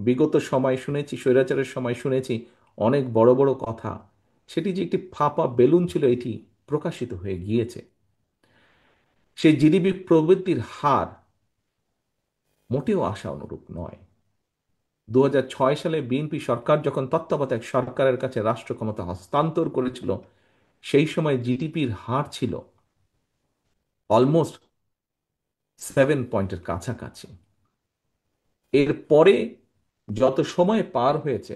বিগত সময় শুনেছি, স্বৈরাচারের সময় শুনেছি অনেক বড় বড় কথা, সেটি যে একটি ফাঁপা বেলুন ছিল এটি প্রকাশিত হয়ে গিয়েছে। সেই জিডিপি প্রবৃদ্ধির হার মোটেও আশা অনুরূপ নয়। 2006 সালে বিএনপি সরকার যখন তত্ত্বাবধায়ক সরকারের কাছে রাষ্ট্র ক্ষমতা হস্তান্তর করেছিল, সেই সময় জিডিপির হার ছিল অলমোস্ট 7 পয়েন্টের কাছাকাছি। এরপরে যত সময় পার হয়েছে,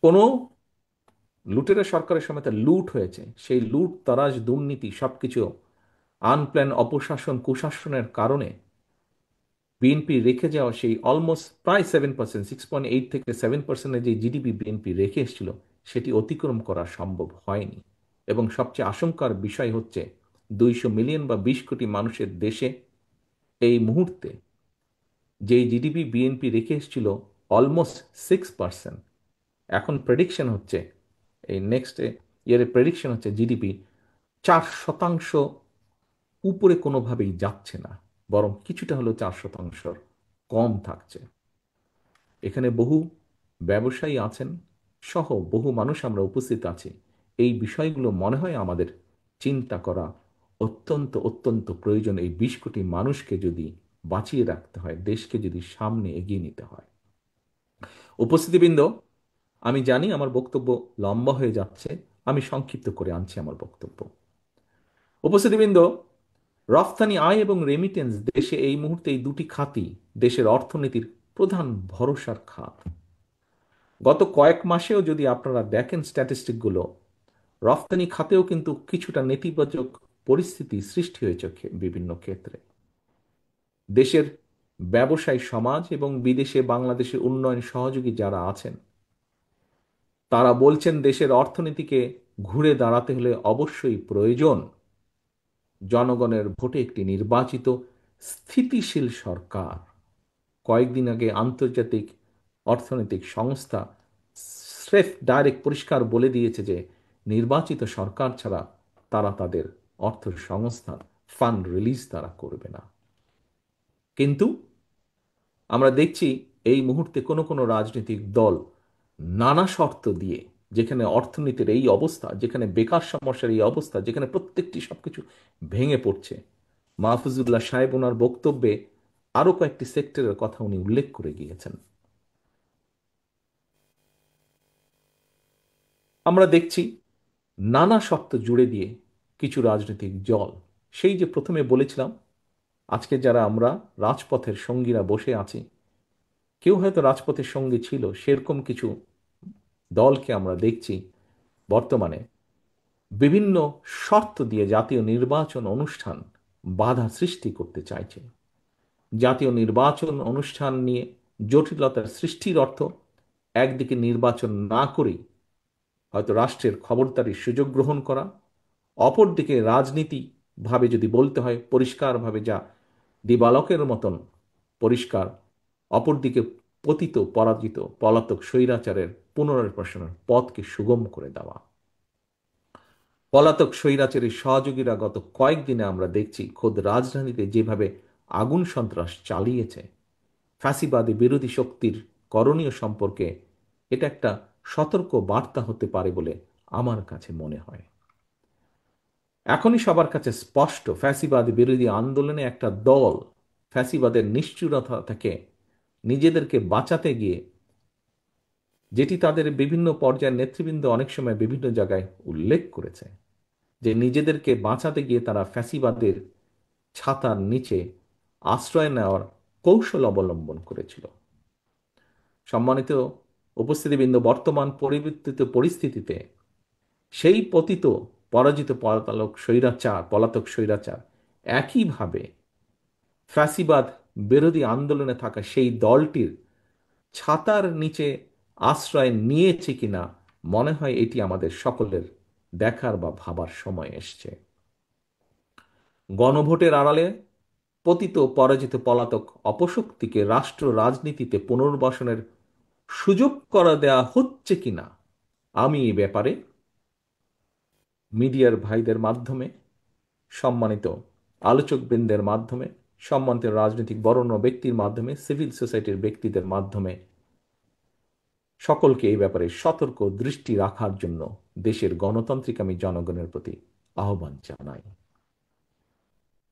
কোনো লুটেরা সরকারের সময় তা লুট হয়েছে, সেই লুট তারাজ দুর্নীতি সবকিছু আনপ্ল্যান অপশাসন কুশাসনের কারণে বিএনপি রেখে যাওয়া সেই অলমোস্ট প্রায় 7%, 6.8 থেকে 7%-এর যে জিডিপি বিএনপি রেখে এসেছিল, সেটি অতিক্রম করা সম্ভব হয়নি। এবং সবচেয়ে আশঙ্কার বিষয় হচ্ছে 200 মিলিয়ন বা 20 কোটি মানুষের দেশে এই মুহূর্তে যেই জিডিপি বিএনপি রেখে এসেছিল অলমোস্ট 6%, এখন প্রেডিকশন হচ্ছে এই নেক্সট ইয়ারে প্রেডিকশন হচ্ছে জিডিপি 4% উপরে কোনোভাবেই যাচ্ছে না, বরং কিছুটা হলেও 4% কম থাকছে। এখানে বহু ব্যবসায়ী আছেন সহ বহু মানুষ আমরা উপস্থিত আছি। এই বিষয়গুলো মনে হয় আমাদের চিন্তা করা অত্যন্ত অত্যন্ত প্রয়োজন। এই 20 কোটি মানুষকে যদি বাঁচিয়ে রাখতে হয়, দেশকে যদি সামনে এগিয়ে নিতে হয়। উপস্থিতিবৃন্দ, আমি জানি আমার বক্তব্য লম্বা হয়ে যাচ্ছে, আমি সংক্ষিপ্ত করে আনছি আমার বক্তব্য। উপস্থিতিবৃন্দ, রফতানি আয় এবং রেমিটেন্স দেশে এই মুহূর্তে এই দুটি খাতই দেশের অর্থনীতির প্রধান ভরসার খাত। গত কয়েক মাসেও যদি আপনারা দেখেন স্ট্যাটিস্টিকগুলো, রফতানি খাতেও কিন্তু কিছুটা নেতিবাচক পরিস্থিতি সৃষ্টি হয়েছে বিভিন্ন ক্ষেত্রে। দেশের ব্যবসায়ী সমাজ এবং বিদেশে বাংলাদেশের উন্নয়ন সহযোগী যারা আছেন, তারা বলছেন দেশের অর্থনীতিকে ঘুরে দাঁড়াতে হলে অবশ্যই প্রয়োজন জনগণের ভোটে একটি নির্বাচিত স্থিতিশীল সরকার। কয়েকদিন আগে আন্তর্জাতিক অর্থনৈতিক সংস্থা স্রেফ ডাইরেক্ট পরিষ্কার বলে দিয়েছে যে নির্বাচিত সরকার ছাড়া তারা তাদের অর্থ সংস্থান ফান্ড রিলিজ তারা করবে না। কিন্তু আমরা দেখছি এই মুহূর্তে কোনো কোনো রাজনৈতিক দল নানা শর্ত দিয়ে, যেখানে অর্থনীতির এই অবস্থা, যেখানে বেকার সমস্যার এই অবস্থা, যেখানে প্রত্যেকটি সবকিছু ভেঙে পড়ছে, মাহফুজুল্লাহ সাহেব ওনার বক্তব্যে আরো কয়েকটি সেক্টরের কথা উনি উল্লেখ করে গিয়েছেন। আমরা দেখছি নানা শর্ত জুড়ে দিয়ে কিছু রাজনৈতিক দল, সেই যে প্রথমে বলেছিলাম আজকে যারা আমরা রাজপথের সঙ্গীরা বসে আছি, কেউ হয়তো রাজপথের সঙ্গী ছিল, সেরকম কিছু দলকে আমরা দেখছি বর্তমানে বিভিন্ন শর্ত দিয়ে জাতীয় নির্বাচন অনুষ্ঠান বাধা সৃষ্টি করতে চাইছে। জাতীয় নির্বাচন অনুষ্ঠান নিয়ে জটিলতার সৃষ্টির অর্থ একদিকে নির্বাচন না করেই হয়তো রাষ্ট্রের খবরদারির সুযোগ গ্রহণ করা, অপরদিকে রাজনীতি ভাবে যদি বলতে হয় পরিষ্কারভাবে, যা দিবালকের মতন পরিষ্কার, অপরদিকে পতিত পরাজিত পলাতক স্বৈরাচারের পুনর্বাসনের পথকে সুগম করে দেওয়া। পলাতক স্বৈরাচারী সহযোগীরা গত কয়েকদিনে আমরা দেখছি খোদ রাজধানীতে যেভাবে আগুন সন্ত্রাস চালিয়েছে, ফ্যাসিবাদী বিরোধী শক্তির করণীয় সম্পর্কে এটা একটা সতর্ক বার্তা হতে পারে বলে আমার কাছে মনে হয়। এখনই সবার কাছে স্পষ্ট, ফ্যাসিবাদ বিরোধী আন্দোলনে একটা দল ফ্যাসিবাদের নিষ্ঠুরতা থেকে নিজেদেরকে বাঁচাতে গিয়ে, যেটি তাদের বিভিন্ন পর্যায়ের নেতৃবৃন্দ অনেক সময় বিভিন্ন জায়গায় উল্লেখ করেছে, যে নিজেদেরকে বাঁচাতে গিয়ে তারা ফ্যাসিবাদের ছাতার নিচে আশ্রয় নেওয়ার কৌশল অবলম্বন করেছিল। সম্মানিত উপস্থিতিবৃন্দ, বর্তমান পরিবর্তিত পরিস্থিতিতে সেই পতিত পরাজিত পলাতক স্বৈরাচার একইভাবে ফ্যাসিবাদ বিরোধী আন্দোলনে থাকা সেই দলটির ছাতার নিচে আশ্রয় নিয়েছে কিনা মনে হয় এটি আমাদের সকলের দেখার বা ভাবার সময় এসছে। গণভোটের আড়ালে পতিত পরাজিত পলাতক অপশক্তিকে রাষ্ট্র রাজনীতিতে পুনর্বাসনের সুযোগ করে দেয়া হচ্ছে কিনা আমি এই ব্যাপারে মিডিয়ার ভাইদের মাধ্যমে, সম্মানিত আলোচকবৃন্দের মাধ্যমে, সম্মানিত রাজনৈতিক বরেণ্য ব্যক্তির মাধ্যমে, সিভিল সোসাইটির ব্যক্তিদের মাধ্যমে সকলকে এই ব্যাপারে সতর্ক দৃষ্টি রাখার জন্য দেশের গণতান্ত্রিক আমি জনগণের প্রতি আহ্বান জানাই।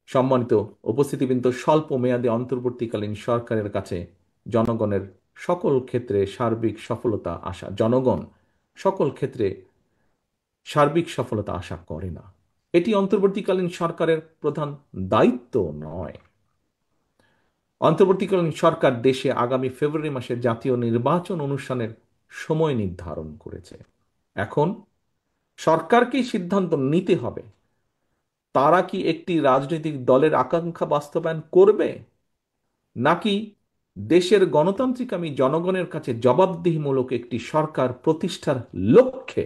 সম্মানিত উপস্থিতিবৃন্দ, স্বল্প মেয়াদী অন্তর্বর্তীকালীন সরকারের কাছে জনগণের সকল ক্ষেত্রে সার্বিক সফলতা আশা জনগণ সকল ক্ষেত্রে সার্বিক সফলতা আশা করে না। এটি অন্তর্বর্তীকালীন সরকারের প্রধান দায়িত্ব নয়। অন্তর্বর্তীকালীন সরকার দেশে আগামী ফেব্রুয়ারি মাসে জাতীয় নির্বাচন অনুষ্ঠানের সময় নির্ধারণ করেছে। এখন সরকারকেই সিদ্ধান্ত নিতে হবে তারা কি একটি রাজনৈতিক দলের আকাঙ্ক্ষা বাস্তবায়ন করবে, নাকি দেশের গণতান্ত্রিক আমি জনগণের কাছে জবাবদিহিমূলক একটি সরকার প্রতিষ্ঠার লক্ষ্যে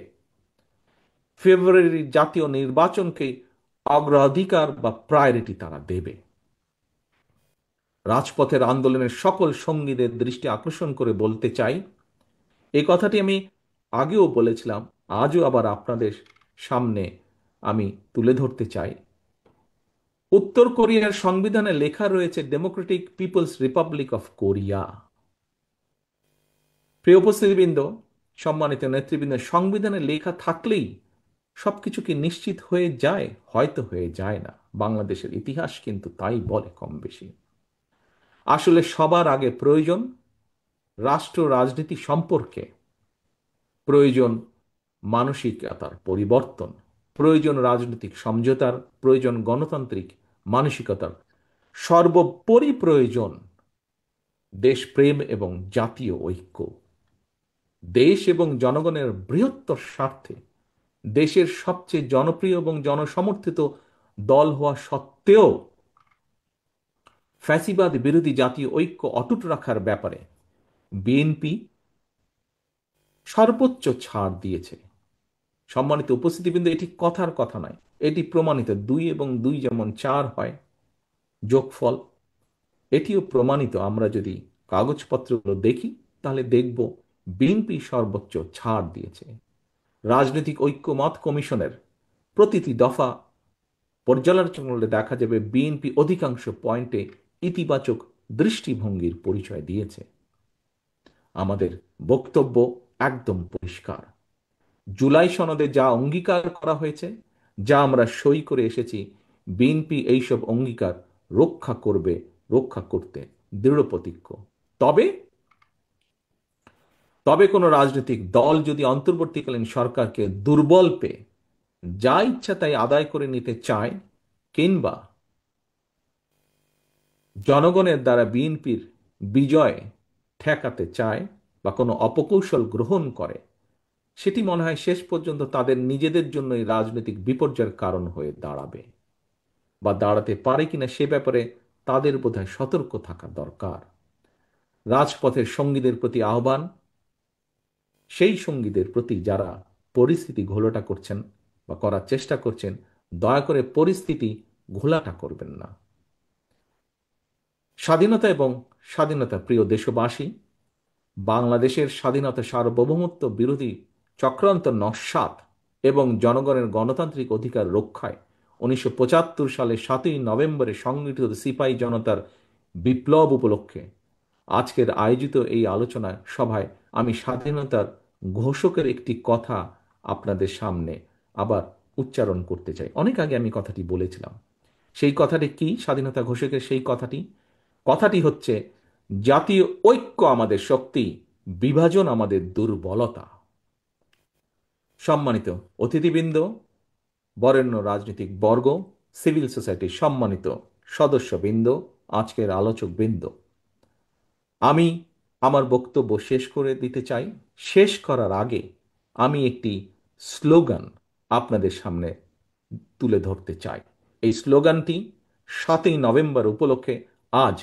ফেব্রুয়ারির জাতীয় নির্বাচনকে অগ্রাধিকার বা প্রায়োরিটি তারা দেবে। রাজপথের আন্দোলনের সকল সঙ্গীদের দৃষ্টি আকর্ষণ করে বলতে চাই, এই কথাটি আমি আগেও বলেছিলাম, আজও আবার আপনাদের সামনে আমি তুলে ধরতে চাই। উত্তর কোরিয়ার সংবিধানে লেখা রয়েছে democratic people's republic of Korea. প্রিয় উপস্থিতিবৃন্দ, সম্মানিত নেতৃবৃন্দ, সংবিধানে লেখা থাকলেই সবকিছু কি নিশ্চিত হয়ে যায়? হয়তো হয়ে যায় না। বাংলাদেশের ইতিহাস কিন্তু তাই বলে কম বেশি। আসলে সবার আগে প্রয়োজন রাষ্ট্র রাজনীতি সম্পর্কে, প্রয়োজন মানসিকতার পরিবর্তন, প্রয়োজন রাজনৈতিক সমঝোতার, প্রয়োজন গণতান্ত্রিক মানসিকতার, সর্বোপরি প্রয়োজন দেশপ্রেম এবং জাতীয় ঐক্য। দেশ এবং জনগণের বৃহত্তর স্বার্থে দেশের সবচেয়ে জনপ্রিয় এবং জনসমর্থিত দল হওয়া সত্ত্বেও ফ্যাসিবাদ বিরোধী জাতীয় ঐক্য অটুট রাখার ব্যাপারে বিএনপি সর্বোচ্চ ছাড় দিয়েছে। সম্মানিত উপস্থিতিবৃন্দ, এটি কথার কথা নয়, এটি প্রমাণিত। 2 এবং 2 যেমন 4 হয় যোগফল, এটিও প্রমাণিত। আমরা যদি কাগজপত্রগুলো দেখি তাহলে দেখব বিএনপি সর্বোচ্চ ছাড় দিয়েছে। রাজনৈতিক ঐক্যমত কমিশনের প্রতিটি দফা পর্যালোচনা করলে দেখা যাবে বিএনপি অধিকাংশ পয়েন্টে ইতিবাচক দৃষ্টিভঙ্গির পরিচয় দিয়েছে। আমাদের বক্তব্য একদম পরিষ্কার। জুলাই সনদে যা অঙ্গীকার করা হয়েছে, যা আমরা সই করে এসেছি, বিএনপি এইসব অঙ্গীকার রক্ষা করবে, রক্ষা করতে দৃঢ় প্রতিজ্ঞ। তবে তবে কোনো রাজনৈতিক দল যদি অন্তর্বর্তীকালীন সরকারকে দুর্বল পেয়ে যা ইচ্ছা তাই আদায় করে নিতে চায়, কিংবা জনগণের দ্বারা বিএনপির বিজয় ঠেকাতে চায় বা কোনো অপকৌশল গ্রহণ করে, সেটি মনে হয় শেষ পর্যন্ত তাদের নিজেদের জন্যই রাজনৈতিক বিপর্যয়ের কারণ হয়ে দাঁড়াবে বা দাঁড়াতে পারে কিনা সে ব্যাপারে তাদের বোধহয় সতর্ক থাকা দরকার। রাজপথের সঙ্গীদের প্রতি আহ্বান, সেই সঙ্গীদের প্রতি যারা পরিস্থিতি ঘোলাটা করছেন বা করার চেষ্টা করছেন, দয়া করে পরিস্থিতি ঘোলাটা করবেন না। স্বাধীনতা এবং স্বাধীনতা প্রিয় দেশবাসী, বাংলাদেশের স্বাধীনতা সার্বভৌমত্ব বিরোধী চক্রান্ত নস্যাৎ এবং জনগণের গণতান্ত্রিক অধিকার রক্ষায় 1975 সালে 7ই নভেম্বরে সংগঠিত সিপাহী জনতার বিপ্লব উপলক্ষে আজকের আয়োজিত এই আলোচনা সভায় আমি স্বাধীনতার ঘোষকের একটি কথা আপনাদের সামনে আবার উচ্চারণ করতে চাই। অনেক আগে আমি কথাটি বলেছিলাম। সেই কথাটি কি? স্বাধীনতা ঘোষকের সেই কথাটি হচ্ছে, জাতীয় ঐক্য আমাদের শক্তি, বিভাজন আমাদের দুর্বলতা। সম্মানিত অতিথিবৃন্দ, বরেণ্য রাজনৈতিক বর্গ, সিভিল সোসাইটির সম্মানিত সদস্যবৃন্দ, আজকের আলোচকবৃন্দ, আমি আমার বক্তব্য শেষ করে দিতে চাই। শেষ করার আগে আমি একটি স্লোগান আপনাদের সামনে তুলে ধরতে চাই। এই স্লোগানটি 7ই নভেম্বর উপলক্ষে আজ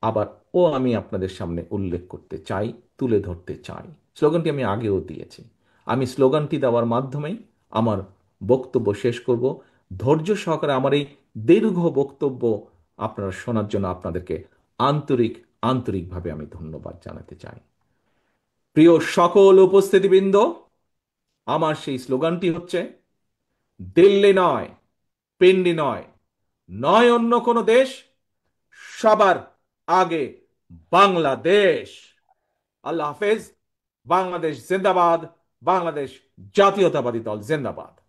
আবার আমি আপনাদের সামনে উল্লেখ করতে চাই, তুলে ধরতে চাই। স্লোগানটি আমি আগেও দিয়েছি। আমি স্লোগানটি দেওয়ার মাধ্যমেই আমার বক্তব্য শেষ করব। ধৈর্য সহকারে আমার এই দীর্ঘ বক্তব্য আপনারা শোনার জন্য আপনাদেরকে আন্তরিকভাবে আমি ধন্যবাদ জানাতে চাই। প্রিয় সকল উপস্থিতিবৃন্দ, আমার সেই স্লোগানটি হচ্ছে, দিল্লি নয়, পিন্ডি নয়, নয় অন্য কোনো দেশ, সবার আগে বাংলাদেশ। আল্লাহ হাফেজ। বাংলাদেশ জিন্দাবাদ। বাংলাদেশ জাতীয়তাবাদী দল জিন্দাবাদ।